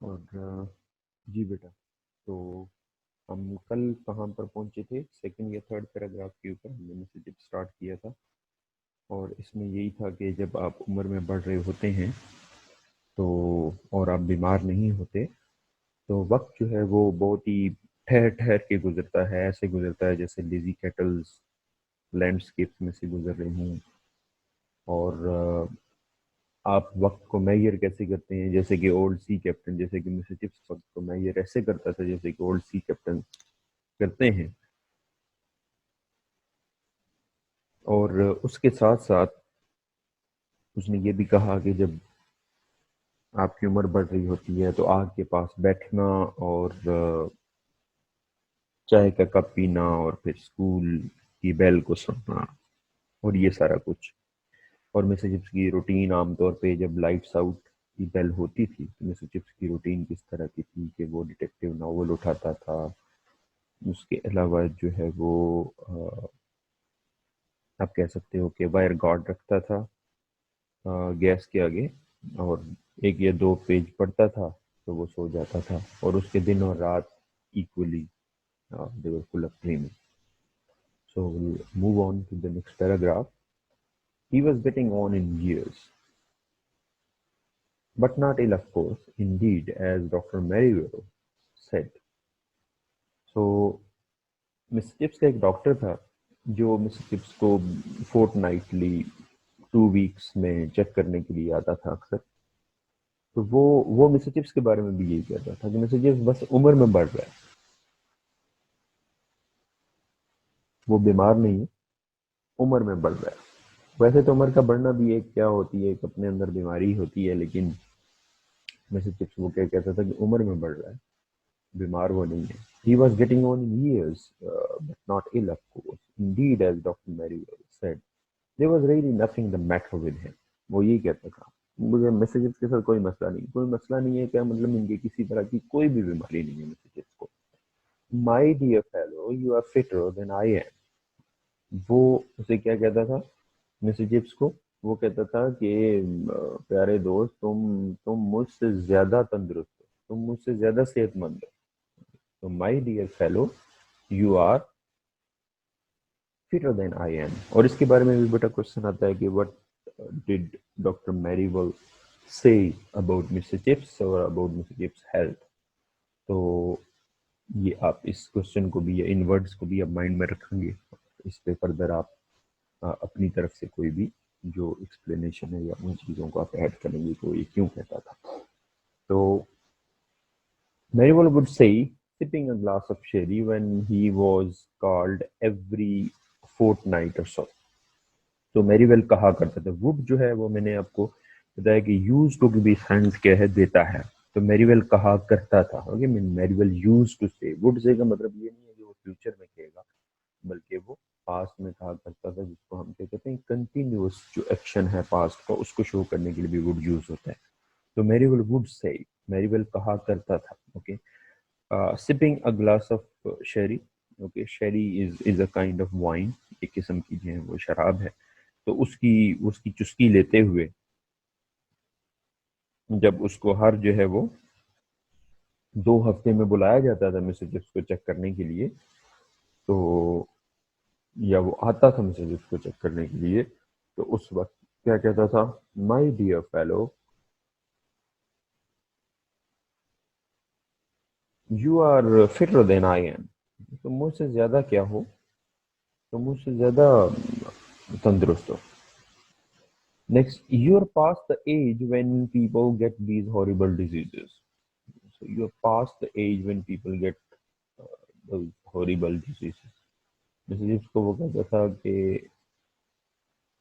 और जी बेटा, तो हम कल कहाँ पर पहुँचे थे? सेकंड या थर्ड पैराग्राफ के ऊपर हमने मैसेज स्टार्ट किया था, और इसमें यही था कि जब आप उम्र में बढ़ रहे होते हैं तो और आप बीमार नहीं होते, तो वक्त जो है वो बहुत ही ठहर ठहर के गुजरता है। ऐसे गुजरता है जैसे लेजी कैटल्स लैंडस्केप में से गुजर रही हूँ। और आप वक्त को मैयर कैसे करते हैं? जैसे कि ओल्ड सी कैप्टन, जैसे कि मिस्टर चिप्स वक्त को मैयर ऐसे करता था जैसे कि ओल्ड सी कैप्टन करते हैं। और उसके साथ साथ उसने ये भी कहा कि जब आपकी उम्र बढ़ रही होती है तो आग के पास बैठना और चाय का कप पीना और फिर स्कूल की बेल को सुनना और ये सारा कुछ। और मिस्टर चिप्स की रूटीन आमतौर पे जब लाइट्स आउट की बेल होती थी तो मिस्टर चिप्स की रूटीन किस तरह की थी कि वो डिटेक्टिव नॉवल उठाता था। उसके अलावा जो है वो आप कह सकते हो कि वायर गार्ड रखता था गैस के आगे, और एक या दो पेज पढ़ता था तो वो सो जाता था। और उसके दिन और रात equally they were full of dreaming. So we'll move on to the next paragraph. He was getting on in years, but not ill, of course. Indeed, as Dr. Merriweather said. So miss chips का एक doctor था जो miss chips को fortnightly 2 weeks में check करने के लिए आता था अक्सर। तो वो मिस चिप्स के बारे में भी यही कहता था कि मिस चिप्स बस उम्र में बढ़ रहा है, वो बीमार नहीं है, उम्र में बढ़ रहा है। वैसे तो उम्र का बढ़ना भी एक क्या होती है, एक अपने अंदर बीमारी होती है, लेकिन मिस चिप्स वो क्या कहता था कि उम्र में बढ़ रहा है, बीमार वो नहीं है। He was getting on in years, but not ill, of course. Indeed, as Dr. Merriweather said, there was really nothing the matter with him. वो यही कहता था, मुझे मैसेजेस के साथ कोई मसला नहीं है। क्या मतलब? इनके किसी तरह की कोई भी बीमारी नहीं है मैसेजेस को। My dear fellow, you are fitter than I am. वो उसे क्या कहता था मैसेजेस को? वो कहता था कि प्यारे दोस्त, तुम मुझसे ज्यादा तंदुरुस्त हो, तुम मुझसे ज्यादा सेहतमंद हो। तो my dear fellow, you are fitter than I am। और इसके बारे में भी बेटा क्वेश्चन आता है कि what did Dr. Merriwell say about Mr. Chips और about Mr. Chips' health। तो ये आप इस क्वेश्चन को भी या इन वर्ड्स को भी आप माइंड में रखेंगे, इस पे फर्दर आप अपनी तरफ से कोई भी जो एक्सप्लेनेशन है या उन चीज़ों को आप ऐड करेंगे तो ये क्यों कहता था। तो Merriwell would say, sipping a glass of sherry when he was called every fortnight or so। तो मेरीवेल कहा करता था, वुड जो है वो मैंने आपको बताया कि यूज टू भी सेंस क्या है, देता है। तो मेरीवेल कहा करता था, ओके। मेरीवेल यूज टू से, वुड से का मतलब ये नहीं है कि वो फ्यूचर में कहेगा, बल्कि वो पास्ट में कहा करता था, जिसको हम क्या कहते हैं, कंटिन्यूअस जो एक्शन है पास्ट का उसको शो करने के लिए भी वुड यूज होता है। तो मेरीवेल वुड से, मेरीवेल कहा करता था, okay. Sipping a glass of Sheri, okay. Sheri is a kind of wine, एक किस्म की जो है वो शराब है। तो उसकी उसकी चुस्की लेते हुए जब उसको हर जो है वो 2 हफ्ते में बुलाया जाता था मैसेजेस को चेक करने के लिए, तो या वो आता था मैसेजेस को चेक करने के लिए, तो उस वक्त क्या कहता था? My dear fellow, you are fitter than I am. तो मुझसे ज्यादा क्या हो, तो मुझसे ज्यादा तंदुरुस्त हो। Next, you are past the age when people get these horrible diseases. So you're past the age when people get those horrible diseases। जैसे जिसको वो कहता था कि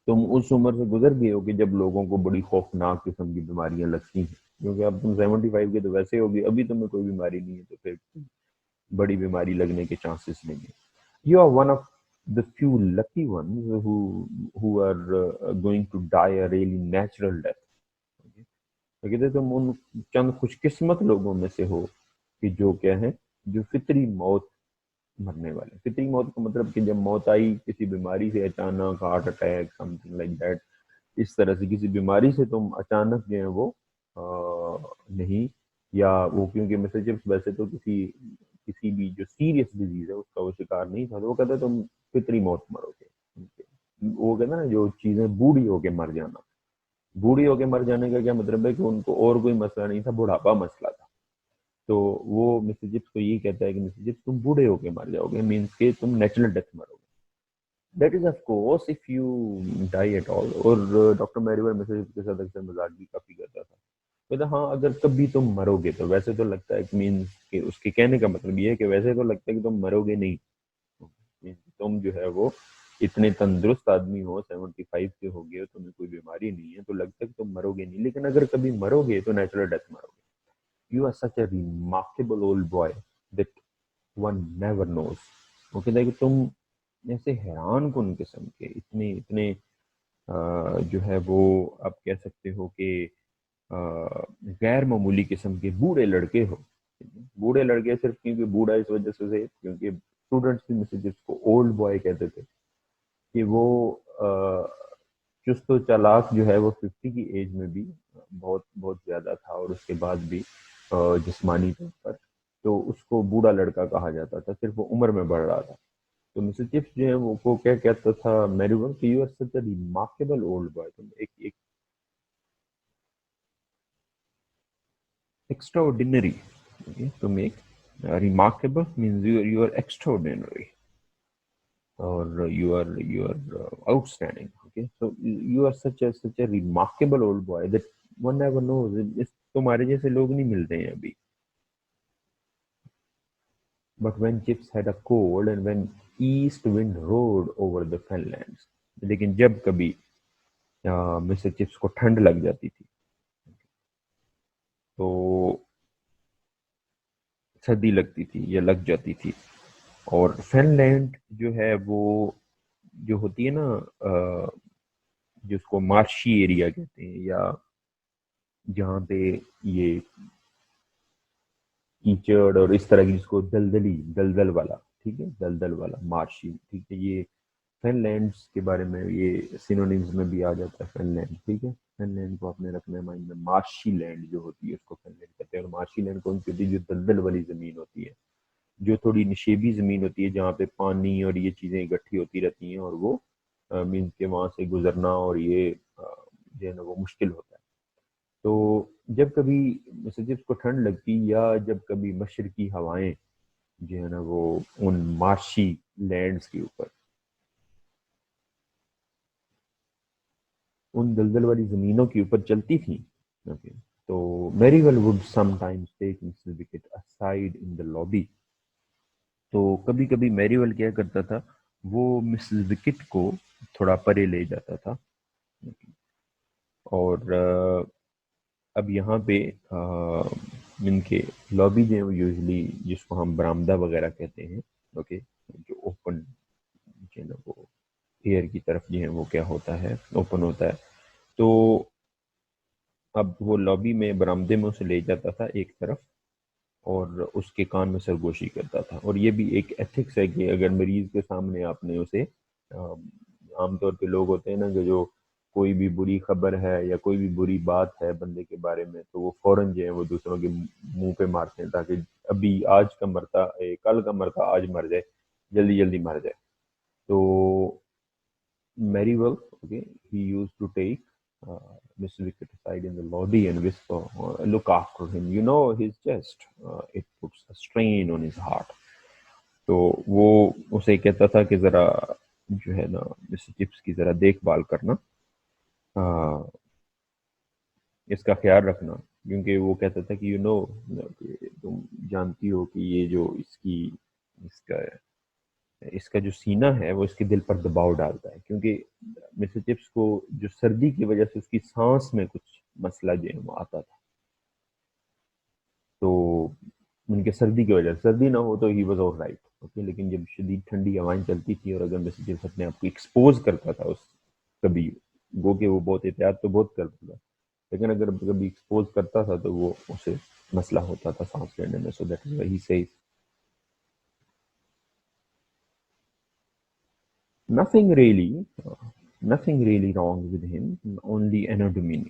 तुम उस उम्र से गुजर गए हो कि जब लोगों को बड़ी खौफनाक किस्म की बीमारियां लगती हैं, क्योंकि अब तुम 75 के तो वैसे होगी, अभी तुम्हें कोई बीमारी नहीं है तो फिर बड़ी बीमारी लगने के चांसेस नहीं है। You are one of the few lucky ones who are going to die a really natural death। तो कहते तुम उन चंद खुशकिस्मत लोगों में से हो कि जो क्या है, जो फितरी मौत मरने वाले। फितरी मौत का मतलब कि जब मौत आई किसी बीमारी से, अचानक heart attack something like that, इस तरह से किसी बीमारी से तुम अचानक जो है वो नहीं या वो क्योंकि मिस्टर चिप्स वैसे तो किसी किसी भी जो सीरियस डिजीज है उसका वो शिकार नहीं था, तो वो कहता तुम फितरी मौत मरोगे। वो कहता ना जो चीजें बूढ़ी होके मर जाना, बूढ़ी होके मर जाने का क्या मतलब है कि उनको और कोई मसला नहीं था, बुढ़ापा मसला था। तो वो मिस्टर चिप्स को ये कहता है कि मिस्टर चिप्स तुम बूढ़े होके मर जाओगे, मीन्स के तुम नेचुरल डेथ मरोगे। That is of course if you die at all. और डॉक्टर मैरीवेल मिस्टर चिप्स के साथ अक्सर मजाक भी काफी करता था, कहता हाँ अगर कभी तुम मरोगे तो वैसे तो लगता है मीन्स कि उसके कहने का मतलब ये है कि वैसे तो लगता है कि तुम मरोगे नहीं, तुम जो है वो इतने तंदुरुस्त आदमी हो, 75 के हो गए हो, तुम्हें कोई बीमारी नहीं है, तो लगता है कि तुम मरोगे नहीं, लेकिन अगर कभी मरोगे तो नेचुरल डेथ मरोगे। You are such a remarkable old boy that one never knows। वो कहता है कि तुम ऐसे हैरान कुन किस्म के इतने इतने जो है वो आप कह सकते हो कि गैर मामूली किस्म के बूढ़े लड़के हो। बूढ़े लड़के सिर्फ क्योंकि बूढ़ा इस वजह से क्योंकि स्टूडेंट्स भी मुझसे जिसको ओल्ड बॉय कहते थे कि वो चुस्त चालाक जो है वो 50 की एज में भी बहुत बहुत ज्यादा था, और उसके बाद भी जिस्मानी तौर पर तो उसको बूढ़ा लड़का कहा जाता था, सिर्फ वो उम्र में बढ़ रहा था। तो मिस्टर चिप्स जो है वो को क्या कहता था मैरीवन कि you are such a remarkable old boy, तुम एक extraordinary। Okay, to make remarkable means you are extraordinary, or you are outstanding। Okay, so you are such a remarkable old boy that one never knows। इस तुम्हारे जैसे लोग नहीं मिलते हैं अभी। But when Chips had a cold and when east wind roared over the fenlands, लेकिन जब कभी मिस्टर चिप्स को ठंड लग जाती थी तो सर्दी लगती थी या लग जाती थी, और फिनलैंड जो है वो जो होती है ना जिसको मार्शी एरिया कहते हैं, या जहाँ पे ये कीचड़ और इस तरह की जिसको दलदली दलदल वाला, ठीक है, दलदल वाला मार्शी, ठीक है, ये फिनलैंड्स के बारे में ये सिनोनिम्स में भी आ जाता है फिनलैंड, ठीक है। फिनलैंड को आपने रखना है माइंड में, मार्शी लैंड जो होती है उसको फिनलैंड कहते हैं। और मार्शी लैंड कौन सी होती है? जो दलदल वाली जमीन होती है, जो थोड़ी निशेबी जमीन होती है, जहाँ पे पानी और ये चीजें इकट्ठी होती रहती हैं, और वो मीन्स के वहां से गुजरना और ये जो है ना वो मुश्किल होता है। तो जब कभी मैसेजेस को ठंड लगती, या जब कभी मशरकी हवाएं जो है ना वो उन मार्शी लैंड्स के ऊपर, उन दलदल वाली जमीनों के ऊपर चलती थी, ओके, तो Merivale would sometimes take mister Wickett aside in the lobby. तो कभी कभी मैरीवेल क्या करता था, वो मिसेस विकेट को थोड़ा परे ले जाता था। और अब यहाँ पे इनके लॉबी जो है यूजली जिसको हम बरामदा वगैरह कहते हैं, ओके, जो ओपन जो है ना वो एयर की तरफ जो है वो क्या होता है, ओपन होता है। तो अब वो लॉबी में बरामदे में उसे ले जाता था एक तरफ, और उसके कान में सरगोशी करता था। और ये भी एक एथिक्स है कि अगर मरीज के सामने आपने उसे आमतौर पे लोग होते हैं ना कि जो कोई भी बुरी खबर है या कोई भी बुरी बात है बंदे के बारे में, तो वो फौरन जो है वो दूसरों के मुंह पे मारते हैं, ताकि अभी आज का मरता कल का मरता आज मर जाए, जल्दी जल्दी मर जाए। तो Merriweather, okay, he used to take Mr. Wicket aside in the lobby and whisper, "Look after him. You know his chest. It puts a strain on his heart." तो वो उसे कहता था कि जरा जो है ना मिस्टर चिप्स की जरा देखभाल करना, आ, इसका ख्याल रखना, क्योंकि वो कहता था कि तुम जानती हो कि ये जो इसका इसका जो सीना है वो इसके दिल पर दबाव डालता है, क्योंकि मिस्टर चिप्स को जो सर्दी की वजह से उसकी सांस में कुछ मसला जो है वो आता था। तो उनके सर्दी की वजह से, सर्दी ना हो तो he was all right, okay, लेकिन जब शदीद ठंडी हवाएं चलती थी और अगर मिस्टर चिप्स अपने आप को एक्सपोज करता था उस कभी, गो के वो बहुत एहतियात तो बहुत करता था, लेकिन अगर कभी एक्सपोज करता था तो वो उसे मसला होता था सांस लेने में। So that is why he says nothing really nothing really wrong with him, only anatomy।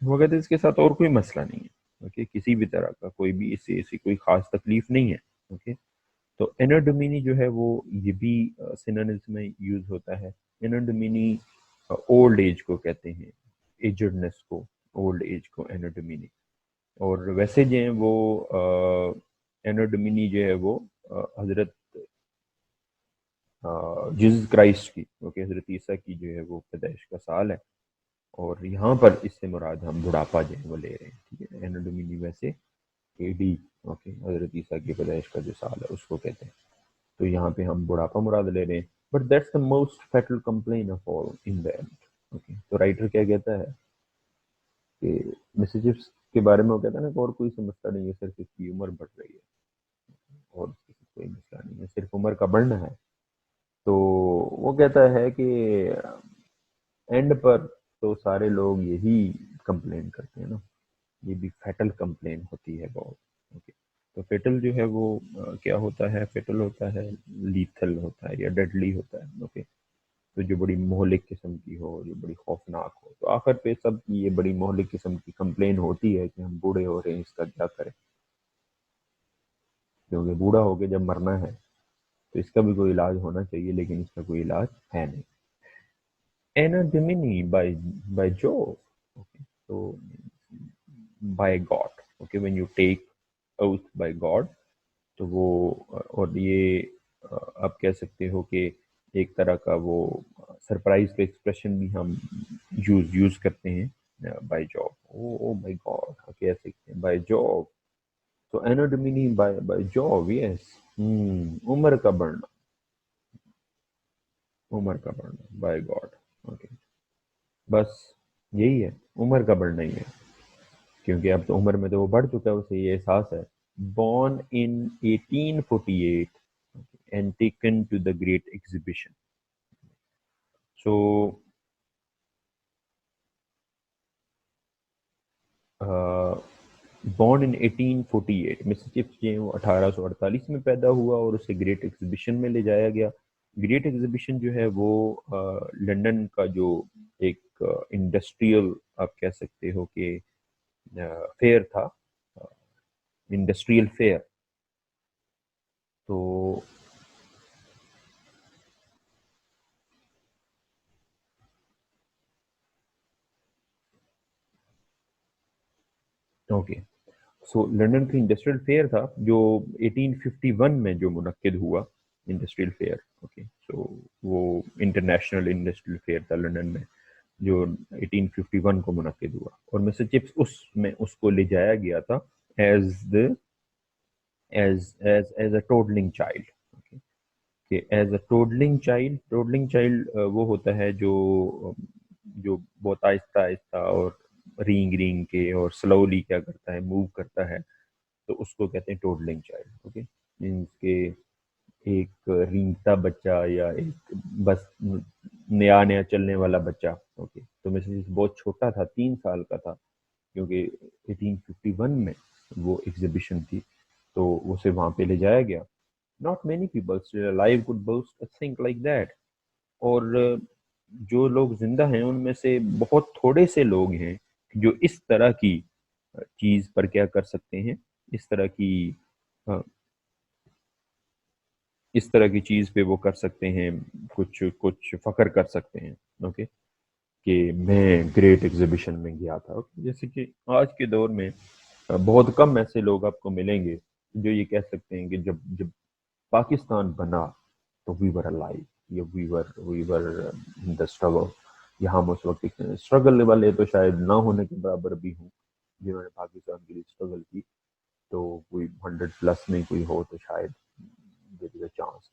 वो कहते इसके साथ और कोई मसला नहीं है। ओके, किसी भी तरह का कोई भी इससे ऐसी कोई खास तकलीफ नहीं है। ओके, तो एनाडोमिनी जो है वो ये भी सिनोनिम्स में यूज होता है। एनाडोमिनी ओल्ड एज को कहते हैं, एजडनेस को, ओल्ड एज को एनाडोमिनी। और वैसे जो है वो एनाडोमिनी जो है वो हजरत जीसस क्राइस्ट की, ओके, हजरत ईसा की जो है वो पैदाइश का साल है। और यहाँ पर इससे मुराद हम बुढ़ापा जो है वो ले रहे हैं। ठीक है, एनाडोमिनी वैसे एडी, ओके, हजरत ईसा की पैदाइश का जो साल है उसको कहते हैं। तो यहाँ पे हम बुढ़ापा मुराद ले रहे हैं। But that's the most fatal complain of all in the end. Okay, तो राइटर क्या कहता है कि मिसेजिप्स के बारे में वो कहता है ना कि और कोई समझता नहीं है, सिर्फ इसकी उम्र बढ़ रही है, और कोई मसला नहीं है, सिर्फ उम्र का बढ़ना है। तो वो कहता है कि एंड पर तो सारे लोग यही कंप्लेन करते हैं ना, ये भी फैटल कंप्लेन होती है बहुत। ओके, तो फेटल जो है वो क्या होता है, फेटल होता है, लीथल होता है या डेडली होता है। ओके, तो जो बड़ी मोहलिक किस्म की हो, जो बड़ी खौफनाक हो, तो आखिर पे सब की ये बड़ी मोहलिक किस्म की कंप्लेन होती है कि हम बूढ़े हो रहे हैं, इसका क्या करें, क्योंकि बूढ़ा होके जब मरना है तो इसका भी कोई इलाज होना चाहिए, लेकिन इसका कोई इलाज है नहीं। एनाडोमिनी by Jove, okay, so by God, okay, when you take oath by God, तो वो और ये आप कह सकते हो कि एक तरह का वो सरप्राइज का एक्सप्रेशन भी हम यूज करते हैं by job. Oh my God, कह सकते हैं बाय जॉब। तो एनाडोमिनी बाय जॉब, यस। उम्र का बढ़ना, उम्र का बढ़ना बाय गॉड। ओके, बस यही है, उम्र का बढ़ना ही है, क्योंकि अब तो उम्र में तो वो बढ़ चुका है, उसे ये एहसास है। Born in 1848 and taken to the great exhibition. So born in 1848, mister Chips जो है वो 1848 में पैदा हुआ और उसे ग्रेट एग्जीबिशन में ले जाया गया। ग्रेट एग्जीबिशन जो है वो लंदन का जो एक इंडस्ट्रियल, आप कह सकते हो कि फेयर था, इंडस्ट्रियल फेयर। तो ओके, सो लंदन का इंडस्ट्रियल फेयर था जो 1851 में जो मुनक्किद हुआ, इंडस्ट्रियल फेयर। ओके, सो वो इंटरनेशनल इंडस्ट्रियल फेयर था लंदन में जो 1851 को मुनक्किद हुआ, और मिस्टर चिप्स उसमें उसको ले जाया गया था as the age a toddling child. कि एज अ टोडलिंग चाइल्ड वो होता है जो बहुत आहिस्ता आहिस्ता और रींग रींग के और स्लोली क्या करता है, मूव करता है, तो उसको कहते हैं टोडलिंग चाइल्ड। ओके, मीन्स के एक रींगता बच्चा या एक बस नया नया चलने वाला बच्चा। ओके, तो मैं बहुत छोटा था, 3 साल का था, क्योंकि 1851 में वो एग्जीबिशन थी, तो उसे वहां पे ले जाया गया। Not many people still alive could boast a thing like that. और जो लोग जिंदा हैं उनमें से बहुत थोड़े से लोग हैं जो इस तरह की चीज पर क्या कर सकते हैं, इस तरह की अ, इस तरह की चीज पे वो कर सकते हैं, कुछ कुछ फख्र कर सकते हैं। ओके, कि मैं ग्रेट एग्जीबिशन में गया था। Okay? जैसे कि आज के दौर में बहुत कम ऐसे लोग आपको मिलेंगे जो ये कह सकते हैं कि जब जब पाकिस्तान बना तो वी वर अलाइव, या we were in the struggle, या हम उस वक्त स्ट्रगल वाले तो शायद ना होने के बराबर भी हूँ जिन्होंने पाकिस्तान के लिए स्ट्रगल की। तो कोई 100+ में कोई हो तो शायद देयर इज अ चांस।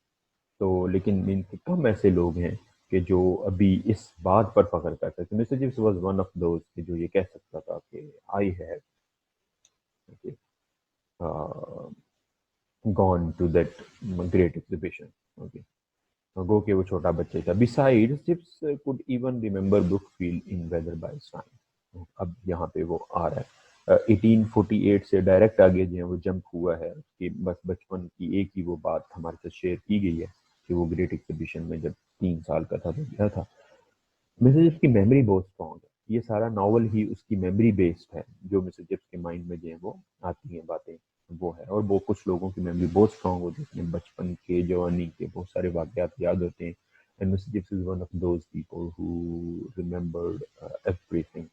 तो लेकिन इनके कम ऐसे लोग हैं कि जो अभी इस बात पर फख्र कर सकते हैं। Mister Chips was one of those कि जो ये कह सकता था कि I have gone to that great exhibition. Okay, गो के वो छोटा बच्चे था। Beside Chips could even remember Brookfield in Wetherby time. अब यहाँ पे वो आ रहा है 1848 से डायरेक्ट आगे जो है वो जंप हुआ है कि बस बचपन की एक ही वो बात हमारे साथ शेयर की गई है कि वो ग्रेट एग्जीबिशन में जब 3 साल का था तो गया था। मिसेज की मेमोरी बहुत स्ट्रॉन्ग है। ये सारा नावल ही उसकी मेमोरी बेस्ड है, जो मिस्टर चिप्स के माइंड में जो है वो आती हैं बातें वो है। और वो कुछ लोगों की मेमोरी बहुत स्ट्रांग होती है, अपने बचपन के, जवानी के बहुत सारे वाकयात याद होते हैं। And mister Chips is one of those people who remembered everything.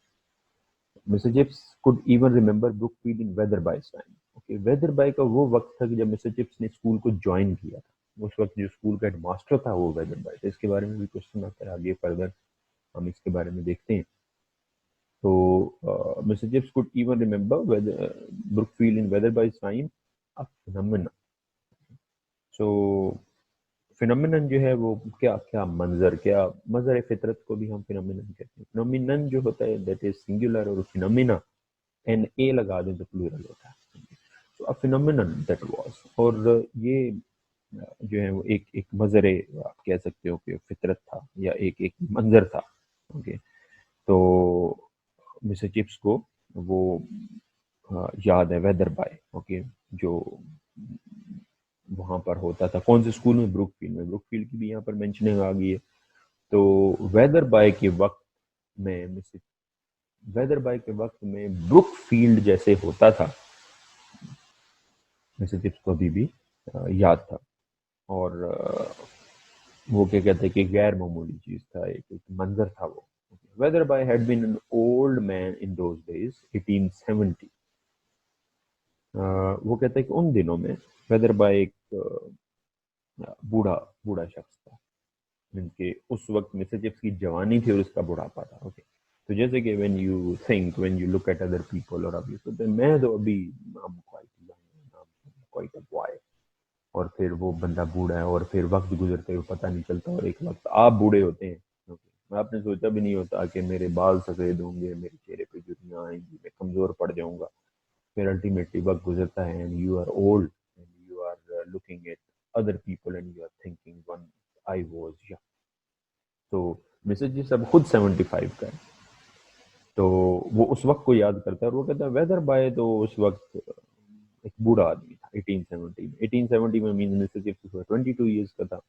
Mister Chips could even remember Brookfield in Wetherby's time. Okay, Wetherby का वो वक्त था कि जब मिस्टर चिप्स ने स्कूल को ज्वाइन किया था। उस वक्त जो स्कूल का हेडमास्टर था वो वेदरबाई था। इसके बारे में भी क्वेश्चन आता है आगे फर्दर, हम इसके बारे में देखते हैं। तो mister Chips could even remember Brookfield in Wetherby's time a phenomena. So phenomenon जो है वो क्या क्या मंजर, क्या मंजर फितरत को भी हम फिनोमिनन कहते हैं। फिनोमिनन जो होता है दैट इज सिंगुलर, और फिनोमिना एन ए लगा दें तो प्लूरल होता है। तो अ फिनोमिनन दैट वाज, और ये जो है वो एक मजर, आप कह सकते हो कि फितरत था या एक एक मंजर था। ओके, तो मिस्टर चिप्स को वो याद है वेदर बाय। ओके, जो वहां पर होता था कौन से स्कूल में, ब्रुकफील्ड में। ब्रुकफील्ड की भी यहाँ पर मेंशनिंग आ गई है। तो वेदर बाय के वक्त में मिस्टर वेदर बाय के वक्त में ब्रुकफील्ड जैसे होता था, मिस्टर चिप्स को अभी भी याद था। और वो क्या कहते हैं कि गैर मामूली चीज था, एक मंजर था वो। Wetherby had been an old man in those days 1870। वो कहते हैं कि उन दिनों में वेदर बाय एक बूढ़ा बूढ़ा शख्स था, जिनके उस वक्त मिस्टर चिप्स की जवानी थी और उसका बुढ़ापा था। ओके, तो जैसे कि when you look at other people, और अभी तो मैं तो अभी क्वाइट अ बॉय, और फिर वो बंदा बूढ़ा है, और फिर वक्त गुजरते हुए पता नहीं चलता, और एक वक्त आप बूढ़े होते हैं। मैं आपने सोचा भी नहीं होता कि मेरे बाल सफेद होंगे, मेरे चेहरे पे झुर्रियां आएंगी, मैं कमजोर पड़ जाऊंगा। फिर अल्टीमेटली वक्त गुजरता है and you are old and you are looking at other people and you are thinking when I was young. तो मिसेज जी सब खुद 75 का है। तो वो उस वक्त को याद करता है, और वो कहता है वेदर बाय तो उस वक्त एक बूढ़ा आदमी था 1870 में। 1870 में मीन मिस्टर चिप्स 22 ईयर्स का था।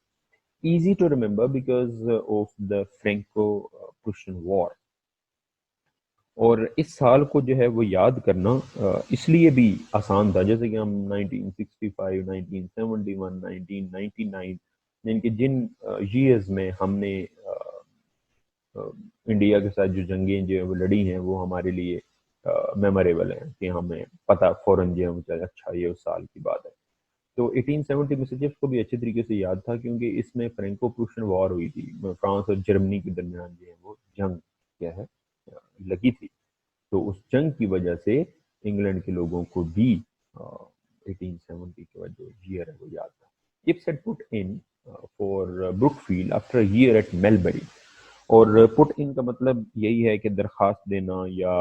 Easy to remember because of the Franco Prussian war. और इस साल को जो है वो याद करना इसलिए भी आसान था, जैसे कि हम 1965, 1971, 1999, जिनके जिन ईयर्स में हमने इंडिया के साथ जो जंगें जो है वो लड़ी हैं, वो हमारे लिए मेमोरेबल हैं कि हमें पता फौरन जो है अच्छा ये उस साल की बात है। तो 1870 में सचिव को भी अच्छे तरीके से याद था, क्योंकि इसमें फ्रेंको प्रुशियन वॉर हुई थी, फ्रांस और जर्मनी के दरमियान जो है वो जंग क्या है लगी थी। तो उस जंग की वजह से इंग्लैंड के लोगों को भी 1870 के जो ईयर है वो याद था। Gibbs had put in for Brookfield after a year at Melbury। और पुट इन का मतलब यही है कि दरखास्त देना या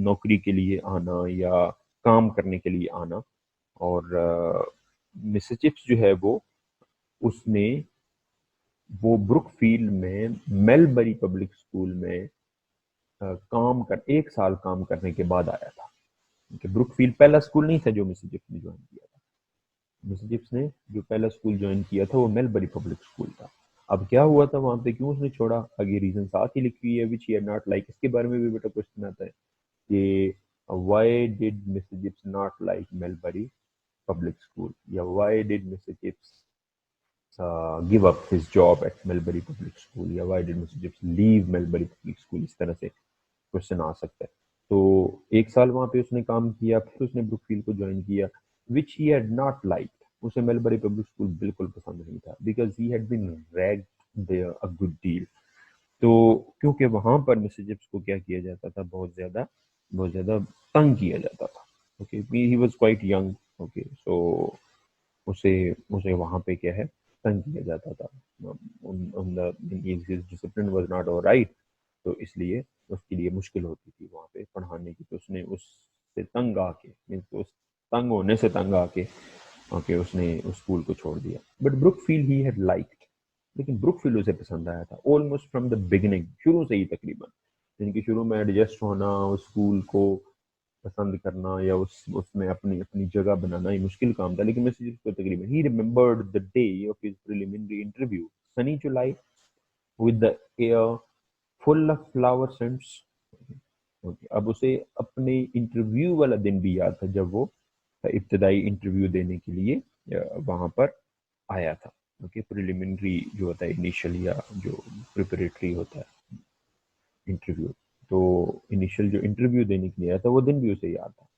नौकरी के लिए आना या काम करने के लिए आना। और मिसेस चिप्स जो है वो उसने वो ब्रुकफील्ड में मेलबरी पब्लिक स्कूल में काम कर 1 साल काम करने के बाद आया था। कि ब्रुकफील्ड पहला स्कूल नहीं था जो मिसेस चिप्स ने ज्वाइन किया था। मिसेस चिप्स ने जो पहला स्कूल ज्वाइन किया था वो मेलबरी पब्लिक स्कूल था। अब क्या हुआ था वहां पे, क्यों उसने छोड़ा, आगे रीजन साथ ही लिखी हुई है, which he had not like. इसके बारे में भी बेटा क्वेश्चन आता है कि why did Mrs Chips not like Melbury public school, या why did Mrs Chips give up his job at Melbury Public School, या why did Mr. Gibbs leave Melbury Public School, इस तरह से क्वेश्चन आ सकता है। तो 1 साल वहां पे उसने काम किया, फिर उसने ब्रुकफील्ड को ज्वाइन किया, which he had not like. उसे मेलबरी पब्लिक स्कूल बिल्कुल पसंद नहीं था, because he had been ragged there a good deal. तो क्योंकि वहां पर मिस्टर जिप्स को क्या किया जाता था, बहुत ज्यादा तंग किया जाता था। Okay, he was quite young. Okay, so उसे उसे वहां पे क्या है तंग किया जाता था। डिसिप्लिन वाज नॉट ऑलराइट, तो इसलिए उसके लिए मुश्किल होती थी वहां पे पढ़ाने की। तो उसने उससे तंग आके, मीन्स उस तंग होने से तंग आके ओके उसने उस स्कूल को छोड़ दिया। But Brookfield he had liked, लेकिन ब्रुकफील्ड उसे पसंद आया था ऑलमोस्ट फ्रॉम द बिगिनिंग, शुरू से ही तकरीबन। जिनकी शुरू में एडजस्ट होना, उस स्कूल को पसंद करना या उसमें अपनी अपनी जगह बनाना ही मुश्किल काम था। लेकिन मैं को तकरीबन ही remembered the day of his preliminary interview, Sunny July, with the air full of flower scents, okay, अब उसे अपने इंटरव्यू वाला दिन भी याद था जब वो इब्तदाई इंटरव्यू देने के लिए वहां पर आया था। ओके, प्रिलिमिनरी जो होता है इनिशियल या जो प्रिपरेटरी होता है इंटरव्यू, तो इनिशियल जो इंटरव्यू देने के लिए आया था वो दिन भी उसे याद था।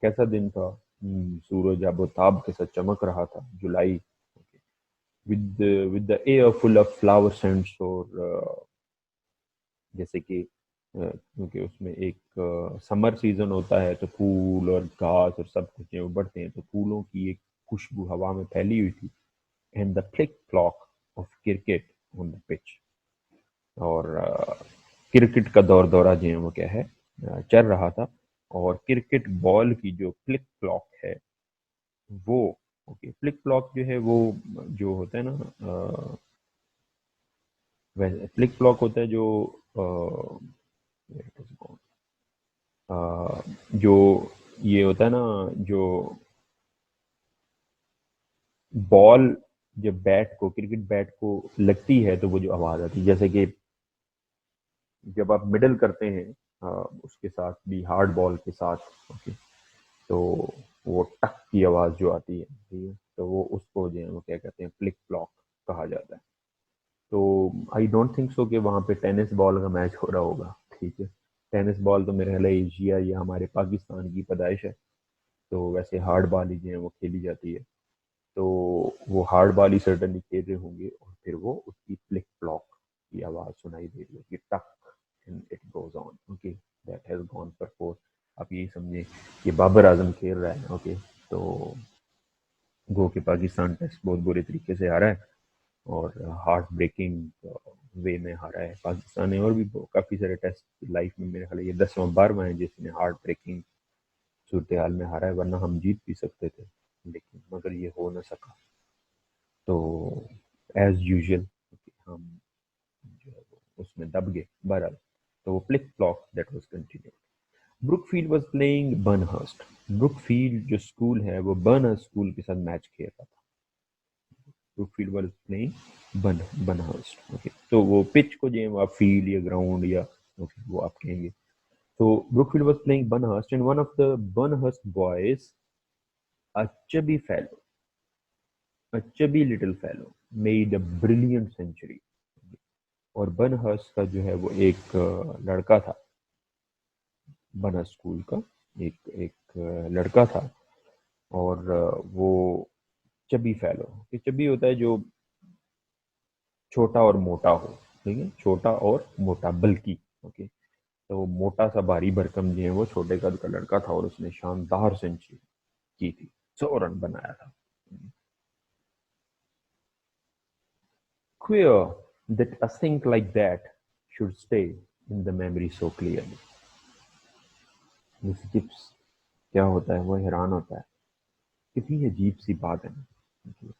कैसा दिन था? सूरज आबोताब के साथ चमक रहा था, July, with with the air full of flowers and और जैसे कि क्योंकि उसमें एक समर सीजन होता है तो फूल और घास और सब कुछ जो बढ़ते हैं, तो फूलों की एक खुशबू हवा में फैली हुई थी। And the click clock of cricket on the pitch, और क्रिकेट का दौर दौरा जो है वो क्या है, चल रहा था। और क्रिकेट बॉल की जो क्लिक क्लॉक है वो, ओके, फ्लिक फ्लॉप जो है वो जो होता है ना, वैसे फ्लिक फ्लॉप होता है जो जो ये होता है ना, जो बॉल जब बैट को, क्रिकेट बैट को लगती है तो वो जो आवाज आती है, जैसे कि जब आप मिडल करते हैं उसके साथ भी हार्ड बॉल के साथ, ओके, तो वो टक की आवाज जो आती है, ठीक है, तो वो उसको जो है वो क्या कहते हैं, फ्लिक फ्लॉप कहा जाता है। तो आई डोंट थिंक सो कि वहाँ पे टेनिस बॉल का मैच हो रहा होगा, ठीक है। टेनिस बॉल तो मेरे ख्याल है एशिया या हमारे पाकिस्तान की पैदाइश है, तो वैसे हार्ड बॉल ही जो है वो खेली जाती है। तो वो हार्ड बॉल ही सर्टनली खेल रहे होंगे, और फिर वो उसकी फ्लिक फ्लॉप की आवाज़ सुनाई दे रही होगी, टक, and it goes on, okay, that has gone for four. आप यही समझे कि बाबर आजम खेल रहा है, ओके, तो गो के पाकिस्तान टेस्ट बहुत बुरे तरीके से आ रहा है, और हार्ट ब्रेकिंग वे में हारा है पाकिस्तान ने। और भी काफ़ी सारे टेस्ट लाइफ में, मेरे ख्याल ये 10वां 12वां है जिसने हार्ट ब्रेकिंग सूरत हाल में हारा है, वरना हम जीत भी सकते थे, लेकिन मगर ये हो ना सका। तो एज यूजल हम जो है वो उसमें दब गए, बहरहाल। तो वो flick flop that was continued. Brookfield was playing Barnhurst. Brookfield जो स्कूल है वो बर्नहर्स्ट स्कूल के साथ मैच खेल रहा था। ब्रुकफील्ड वाज प्लेइंग बर्नहर्स्ट, ओके, तो वो पिच को जो है वो आप फील्ड या ग्राउंड या ओके वो आप कहेंगे। तो Brookfield was playing Burnhurst, and one of the Burnhurst boys, a chubby fellow, a chubby little fellow, made a brilliant century. और बर्नहर्स्ट का जो है वो एक लड़का था, बर्नहर्स्ट स्कूल का एक एक लड़का था, और वो चबी फेलो, कि चबी होता है जो छोटा और मोटा हो, ठीक है, छोटा और मोटा, बल्कि, ओके, तो वो मोटा सा भारी भरकम जो है वो छोटे कद का लड़का था, और उसने शानदार सेंचुरी की थी, 100 रन बनाया था। Queer that a thing like that should stay in the memory so clearly. Miss Gibbs क्या होता है वो हैरान होता है, कितनी अजीब सी बात है ना।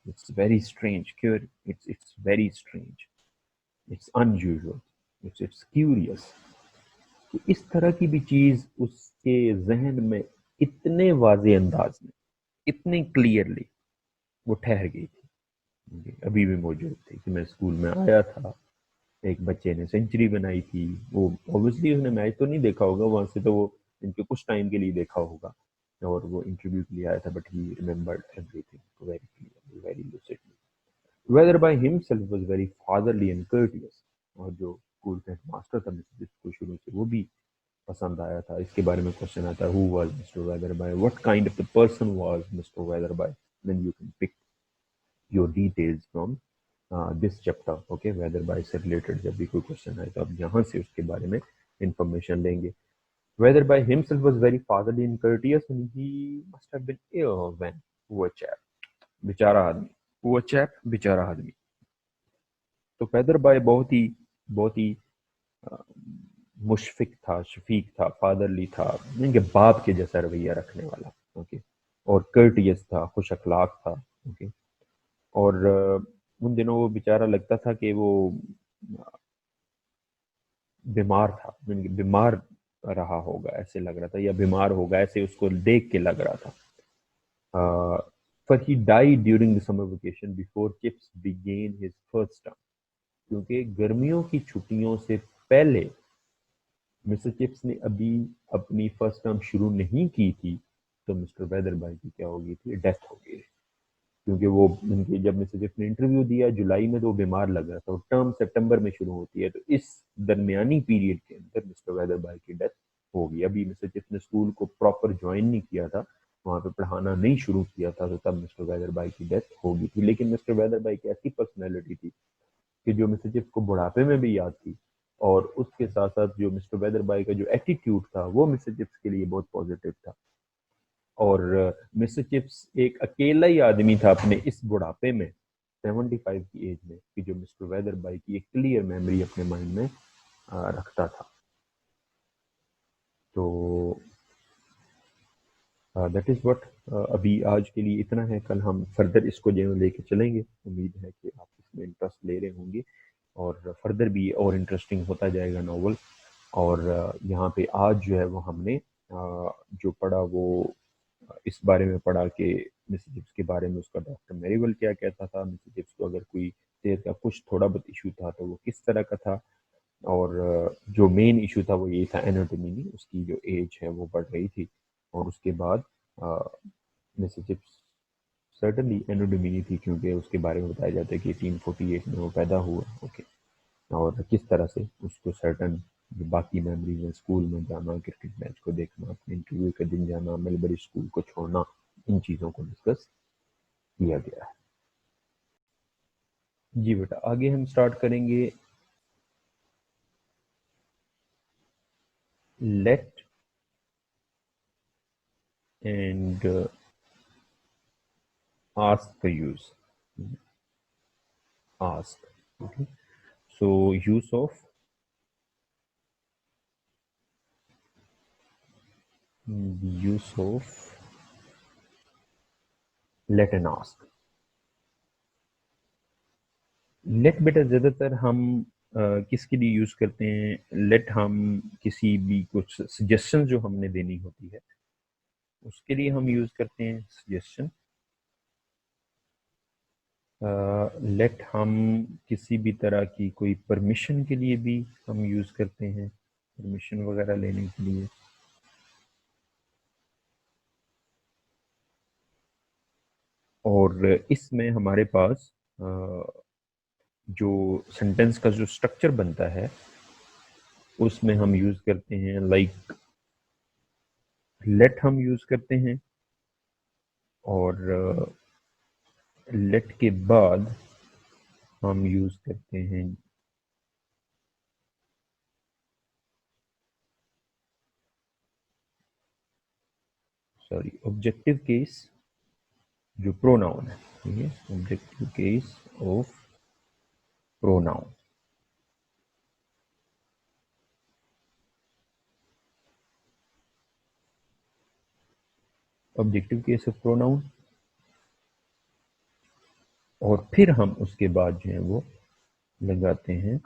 It's very strange, cure, it's very strange, it's unusual, it's curious कि इस तरह की भी चीज उसके जहन में इतने वाजे अंदाज में, इतने क्लियरली वो ठहर गई थी, अभी भी मौजूद थी, कि मैं स्कूल में आया था, एक बच्चे ने सेंचुरी बनाई थी। वो ऑब्वियसली उसने मैच तो नहीं देखा होगा वहां से, तो वो इनके कुछ टाइम के लिए देखा होगा, और वो इंटरव्यू के लिए आया था, but he remembered everything very clearly, very lucidly. Wetherby himself was very fatherly and courteous. और जो स्कूल का मास्टर था जिसको शुरू से वो भी पसंद आया था, इसके बारे में क्वेश्चन आता है, who was mister Wetherby, what kind of the person was mister Wetherby, then you can pick your details from this chapter, okay, Wetherby से रिलेटेड जब भी कोई क्वेश्चन आए तो आप यहाँ से उसके बारे में इंफॉर्मेशन लेंगे। Whether by himself was very fatherly and courteous and he must have been ill when, poor chap, बेचारा आदमी, poor chap, बेचारा आदमी। तो वेदर बाय बहुत ही अ, मुशफिक था, शफीक था, फादरली था, इनके बाप के जैसा रवैया रखने वाला, ओके, और कर्टियस था, खुश अखलाक था, ओके। और उन दिनों वो बेचारा लगता था कि वो बीमार था, बीमार रहा होगा ऐसे लग रहा था, या बीमार होगा ऐसे उसको देख के लग रहा था। पर he died during the summer vacation before chips begin his first term, क्योंकि गर्मियों की छुट्टियों से पहले मिस्टर चिप्स ने अभी अपनी फर्स्ट टर्म शुरू नहीं की थी तो मिस्टर वेदर भाई की क्या हो गई थी, डेथ हो गई। क्योंकि वो उनके जब मिस्टर चिप्स ने इंटरव्यू दिया जुलाई में तो वो बीमार लग रहा था, और टर्म सितंबर में शुरू होती है, तो इस दरमियानी पीरियड के अंदर मिस्टर वेदर भाई की डेथ हो गई। अभी मिस्टर चिप्स ने स्कूल को प्रॉपर ज्वाइन नहीं किया था, वहां पे पढ़ाना नहीं शुरू किया था, तो तब मिस्टर वेदर भाई की डेथ हो गई थी। लेकिन मिस्टर वेदर भाई की ऐसी पर्सनैलिटी थी कि जो मिस्टर चिप्स को बुढ़ापे में भी याद थी, और उसके साथ साथ जो मिस्टर वेदर भाई का जो एटीट्यूड था वो मिस्टर चिप्स के लिए बहुत पॉजिटिव था। और मिस्टर चिप्स एक अकेला ही आदमी था अपने इस बुढ़ापे में, 75 की एज में, कि जो मिस्टर वेदर भाई की एक क्लियर मेमोरी अपने माइंड में रखता था। तो दैट इज व्हाट, अभी आज के लिए इतना है। कल हम फर्दर इसको जो है लेके चलेंगे। उम्मीद है कि आप इसमें इंटरेस्ट ले रहे होंगे, और फर्दर भी और इंटरेस्टिंग होता जाएगा नॉवल। और यहाँ पे आज जो है वो हमने जो पढ़ा वो इस बारे में पढ़ा कि मिस्टर चिप्स के बारे में उसका डॉक्टर मेरीवेल क्या कहता था, मिस्टर चिप्स को अगर कोई सेहत का कुछ थोड़ा बहुत इशू था तो वो किस तरह का था। और जो मेन इशू था वो ये था एनाटॉमी में उसकी जो एज है वो बढ़ रही थी। और उसके बाद मिस्टर चिप्स सर्टनली एनोडोमिनी थी, क्योंकि उसके बारे में बताया जाता है कि 1848 में वो पैदा हुआ। ओके। और किस तरह से उसको सर्टन जो बाकी मेमोरीज हैं, स्कूल में जाना, क्रिकेट मैच को देखना, अपने इंटरव्यू के दिन जाना, मिलबरी स्कूल को छोड़ना, इन चीज़ों को डिस्कस किया गया है। जी बेटा, आगे हम स्टार्ट करेंगे लेट एंड आस्क का use. Ask, okay. So use of use of let and ask. Let बेटा ज्यादातर हम किसके लिए यूज करते हैं? लेट हम किसी भी कुछ सजेशन जो हमने देनी होती है उसके लिए हम यूज करते हैं सजेशन। लेट हम किसी भी तरह की कोई परमिशन के लिए भी हम यूज करते हैं, परमिशन वगैरह लेने के लिए। और इसमें हमारे पास जो सेंटेंस का जो स्ट्रक्चर बनता है उसमें हम यूज करते हैं लाइक लेट हम यूज करते हैं, और लेट के बाद हम यूज करते हैं सॉरी ऑब्जेक्टिव केस जो प्रोनाउन है, ठीक है, objective case of pronoun. Objective case of pronoun, और फिर हम उसके बाद जो है वो लगाते हैं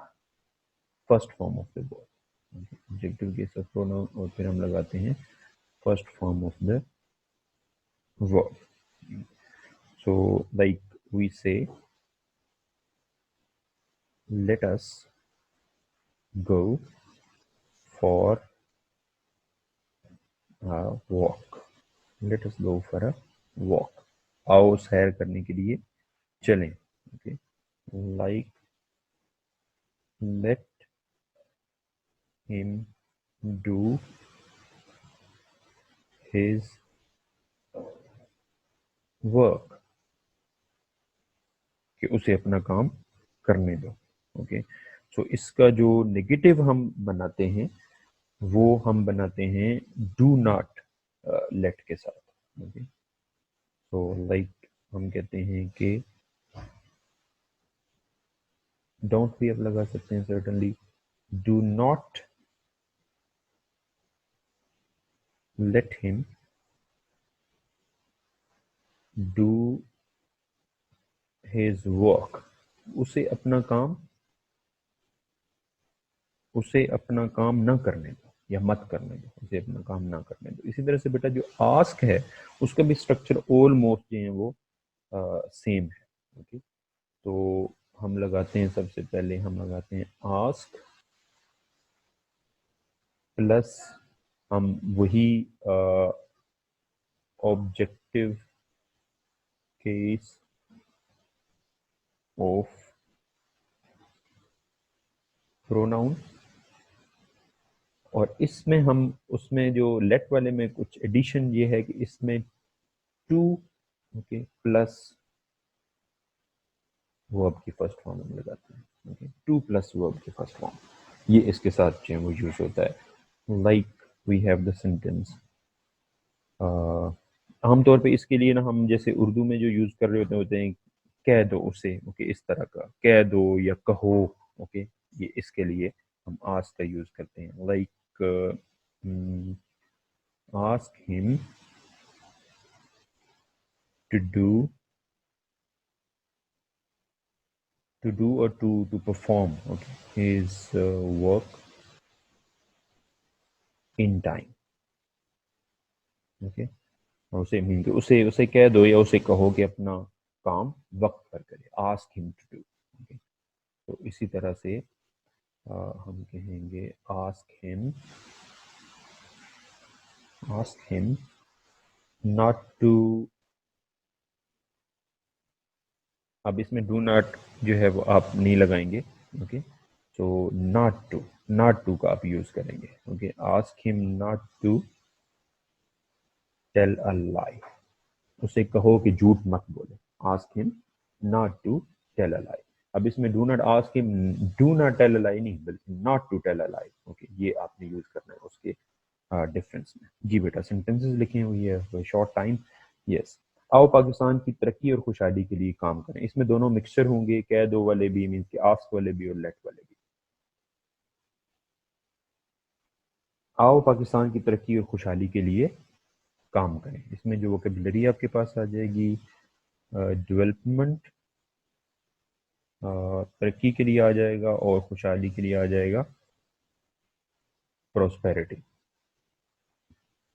first form of the verb. Objective case of pronoun, और फिर हम लगाते हैं first form of the verb. So like we say let us go for a walk। let us go for a walk। आओ सैर करने के लिए चलें। Okay. Like let him do his work, कि उसे अपना काम करने दो। ओके। सो इसका जो नेगेटिव हम बनाते हैं वो हम बनाते हैं डू नॉट लेट के साथ। ओके। सो लाइक हम कहते हैं कि डोंट भी आप लगा सकते हैं certainly. Do not let him do his work, उसे अपना काम, उसे अपना काम ना करने दो या मत करने दो, उसे अपना काम ना करने दो। इसी तरह से बेटा जो आस्क है उसका भी स्ट्रक्चर ऑलमोस्ट जो है वो सेम है। ओके। तो हम लगाते हैं, सबसे पहले हम लगाते हैं आस्क प्लस हम वही ऑब्जेक्टिव केस ऑफ प्रोनाउन, और इसमें हम उसमें जो लेट वाले में कुछ एडिशन ये है कि इसमें टू, ओके, प्लस वर्ब की फर्स्ट फॉर्म हम लगाते हैं, ओके, टू प्लस वर्ब की फर्स्ट फॉर्म, ये इसके साथ जो वो यूज होता है। Like we have the sentence, आमतौर पे इसके लिए ना हम जैसे उर्दू में जो यूज कर रहे होते हैं कह दो उसे, ओके, इस तरह का कह दो या कहो, ओके, ये इसके लिए हम आस्क का यूज करते हैं। Like ask him to do or to perform, okay, his work in time, okay, और उसे मीन कि उसे उसे कह दो या उसे कहो कि अपना काम वक्त पर करे, ask him to do, okay. तो इसी तरह से हम कहेंगे आस्क हिम नॉट टू, अब इसमें डू नॉट जो है वो आप नहीं लगाएंगे, ओके, तो नॉट टू का आप यूज करेंगे, okay, ask him not to tell a lie, उसे कहो कि झूठ मत बोले, ask him not to tell a lie. अब इसमें do not ask him do not tell a lie नहीं, बल्कि not to tell a lie, okay, ये आपने यूज करना है उसके डिफरेंस में। जी बेटा, सेंटेंसेस लिखे हुई है, शॉर्ट टाइम, यस। आओ पाकिस्तान की तरक्की और खुशहाली के लिए काम करें, इसमें दोनों मिक्सचर होंगे, कह दो वाले भी मीन कि आस्क वाले भी और लेट वाले भी। आओ पाकिस्तान की तरक्की और खुशहाली के लिए काम करें, इसमें जो वोकेबलरी आपके पास आ जाएगी, डेवलपमेंट, तरक्की के लिए आ जाएगा, और खुशहाली के लिए आ जाएगा प्रोस्पेरिटी।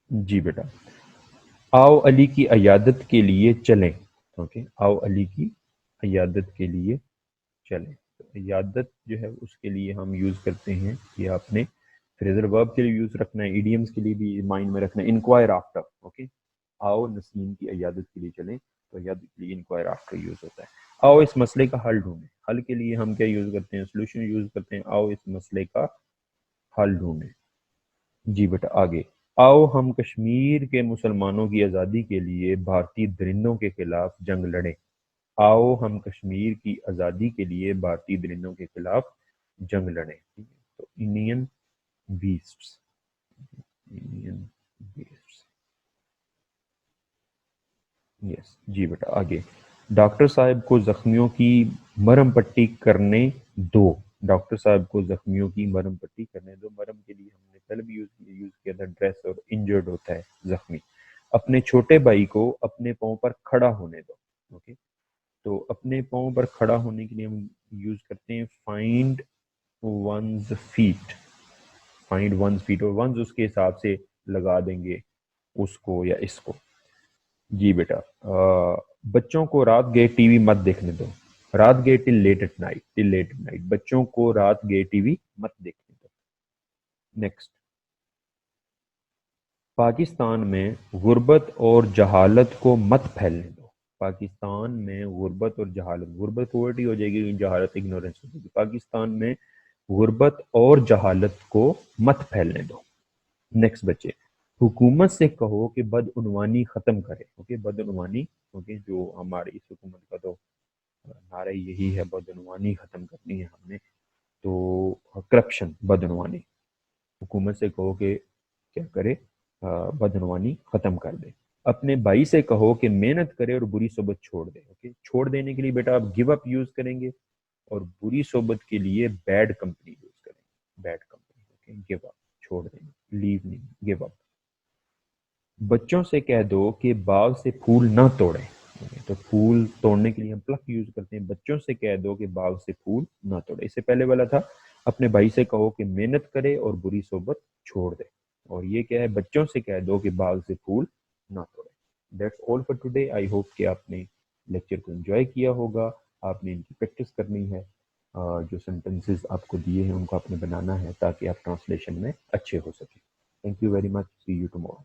जी बेटा, आओ अली की अयादत के लिए चलें, ओके, आओ अली की अयादत के लिए चलें, तो अयादत जो है उसके लिए हम यूज करते हैं, ये आपने फ्रेजल वर्ब के लिए यूज रखना है, इडियम्स के लिए भी माइंड में रखना है, इंक्वायर आफ्टर, ओके, आओ नसीम की अयादत के लिए चलें, तो अयादत के लिए इंक्वायर आफ्टर यूज होता है। आओ इस मसले का हल ढूंढें, हल के लिए हम क्या यूज करते हैं, सोल्यूशन यूज करते हैं, आओ इस मसले का हल ढूंढें। जी बेटा, आगे, आओ हम कश्मीर के मुसलमानों की आज़ादी के लिए भारतीय दरिंदों के खिलाफ जंग लड़ें, आओ हम कश्मीर की आज़ादी के लिए भारतीय दरिंदों के खिलाफ जंग लड़ें, ठीक है, तो Indian beasts, Indian beasts, yes. जी बेटा, आगे, डॉक्टर साहब को जख्मियों की मरहम पट्टी करने दो, डॉक्टर साहब को जख्मियों की मरहम पट्टी करने दो, मरहम के लिए हमने पहले भी यूज किया था ड्रेस, और इंजर्ड होता है जख्मी। अपने छोटे भाई को अपने पाँव पर खड़ा होने दो, ओके, तो अपने पाँव पर खड़ा होने के लिए हम यूज करते हैं find one's feet, find one's feet, और वंस उसके हिसाब से लगा देंगे उसको या इसको। जी बेटा, बच्चों को रात गए टीवी मत देखने दो, रात गए टिल लेट एट नाइट, बच्चों को रात गए टीवी मत देखने दो। नेक्स्ट, पाकिस्तान में गुर्बत और जहालत को मत फैलने दो, पाकिस्तान में गुर्बत और जहालत, गुर्बत पॉवर्टी हो जाएगी, जहालत इग्नोरेंस हो जाएगी, पाकिस्तान में गुर्बत और जहालत को मत फैलने दो। नेक्स्ट बच्चे, हुकूमत से कहो कि बदउनवानी खत्म करे, ओके, बदउनवानी, ओके, जो हमारी इस हुकूमत का तो नारा यही है, बदउनवानी खत्म करनी है हमने, तो करप्शन, बदउनवानी, हुकूमत से कहो कि क्या करे, बदनवानी खत्म कर दे। अपने भाई से कहो कि मेहनत करे और बुरी सोबत छोड़ दे, ओके, छोड़ देने के लिए बेटा आप गिव अप यूज करेंगे, और बुरी सोबत के लिए बैड कंपनी यूज करेंगे, bad company, okay, give up, छोड़ देंगे, लीव नहीं, गिव अप। बच्चों से कह दो कि बाग से फूल ना तोड़ें, okay, तो फूल तोड़ने के लिए हम प्लक यूज करते हैं, बच्चों से कह दो कि बाग से फूल ना तोड़े, इससे पहले वाला था अपने भाई से कहो कि मेहनत करे और बुरी सोबत छोड़ दे, और ये क्या है, बच्चों से कह दो कि बाग से फूल ना तोड़े। That's all for today, I hope कि आपने लेक्चर को एंजॉय किया होगा, आपने इनकी प्रैक्टिस करनी है। जो सेंटेंसेस आपको दिए हैं उनको आपने बनाना है ताकि आप ट्रांसलेशन में अच्छे हो सके। Thank you very much, see you tomorrow.